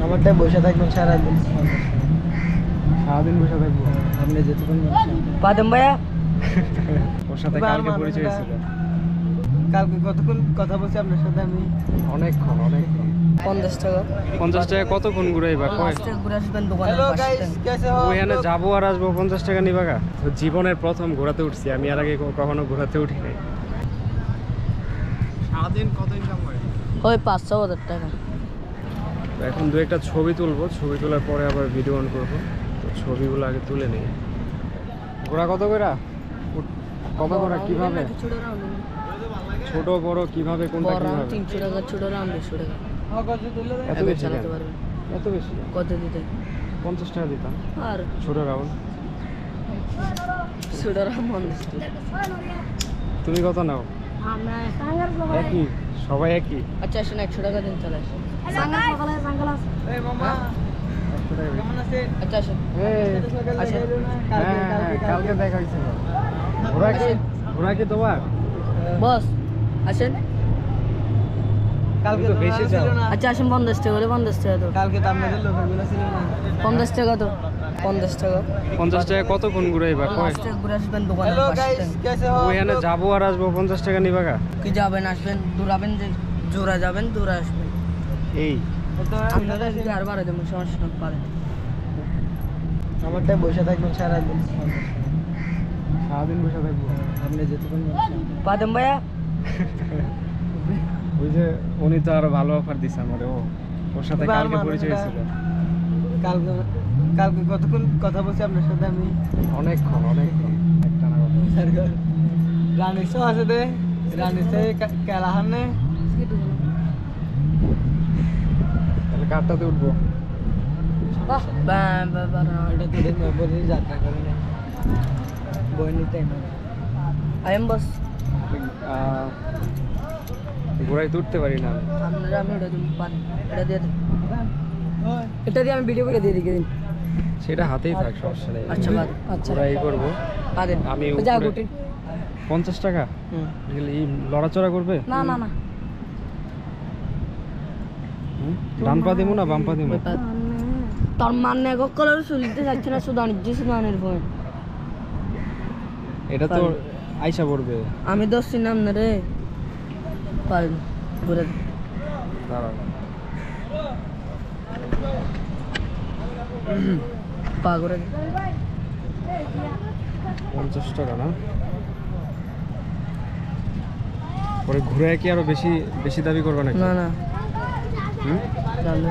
আমারটাই বসে থাকবেন সারাদিন। সারাদিন বসে থাকবো। আপনি যেতক্ষণ বাদাম ভাইয়া ওর সাথে কালকে পরিচয় ছিল। কালকে কতক্ষণ কথা বলছি আপনার সাথে আমি? অনেকক্ষণ। 50 টাকা 50 টাকা কতক্ষণ ঘুরাইবা কয়? লাস্টে ঘুরে আসবেন দোকানের হ্যালো পাশে গাইস, कैसे हो? ওইখানে যাবো আর আসবো 50 টাকা নিবা গা? তো জীবনের প্রথম ঘোরাতে উঠছি আমি, আর আগে কখনো ঘোরাতে উঠি নাই। সারাদিন কত ইনকাম হয়? ওই 500 টাকা। তো এখন দু একটা ছবি তুলবো, ছবি তোলার পরে আবার ভিডিও অন করবো। তো ছবিগুলো আগে তুলে নিই। ঘোরা কত করে? কবে ঘোরা কিভাবে? ছোট বড় কিভাবে, কোনটা বড় কিভাবে? 300 টাকা, ছোট রাম 200 টাকা। এত বেশি চালাতে কেন? পারবেন। এত বেশি? কত দিতে? 50 টাকা দিতাম। আর ছোট রাউন্ড। ছোট রাম 50 টাকা। তুমি কত নাও? একই, সবাই একই। আচ্ছা আসেন 100 টাকা দিন চলে আসেন। এই মামা, 100 টাকা। কেমন আছেন? আচ্ছা আসেন। আচ্ছা, কালকে দেখা হয়েছিল। ঘোরা কি তোমার? বস আসেন। কালকে তুমি তো তো বেশি ছিল যাও। না। আচ্ছা আসেন 50 টাকা হলে 50 টাকা তো। কালকে তো আপনাদের লোকগুলো ছিল না। 50 টাকা তো 50 টাকা 50 টাকা কতক্ষণ ঘুরাইবা কয়? লাস্টে ঘুরে আসবেন দোকানের হ্যালো পাশে। গাইস, कैसे हो? ওইখানে যাবো আর আসবো 50 টাকা নিবা গা? কি যাবেন আসবেন দৌড়াবেন, যে জোড়া যাবেন দৌড়া আসবেন। এই আপনারা যদি আর বাড়াই দেবেন সমস্যা না পারেন। আমারটাই বসে থাকবেন সারাদিন। সারাদিন বসে থাকবো। আপনি যেতক্ষণ বাদাম ভাইয়া ওই যে উনি তো আরো ভালো অফার দিছে আমারে। ওর সাথে কালকে পরিচয় ছিল। কালকে কতক্ষণ কথা বলছি আপনার সাথে আমি? অনেকক্ষণ একটা না কথা। রানী সহ আছে দে, রানী সে কেলাহান নে। তাহলে কারটাতে উঠবো। বাহ এটা তোদের মেবরি যাত্রা করে না বইনি টাইম। I Emde Boas. ঘোড়ায় উঠতে পারি না আমি। আপনারা আমি ওটা দিন পান এটা দিয়ে দিন। এটা দিয়ে আমি ভিডিও করে দিয়ে দিই। সেটা হাতেই থাক, সমস্যা নেই। আচ্ছা বাদ আচ্ছা ঘোড়াই করবো বাদেন আমি। যা উপরে গুটি 50 টাকা হুম এই লড়াচড়া করবে? না না না হুম? ডান পা দিমু না বাম পা দিমু? তোর মানে কলর চুলিতে যাচ্ছে না সুদানের ফোন। এটা তো আইসা পড়বে। আমি দোষ চিনাম না রে পারেন ঘুরে দাঁড়াও। পা করে 50 টাকা না? পরে ঘুরে কি আরো বেশি দাবি করবে নাকি? না না হুম? চলো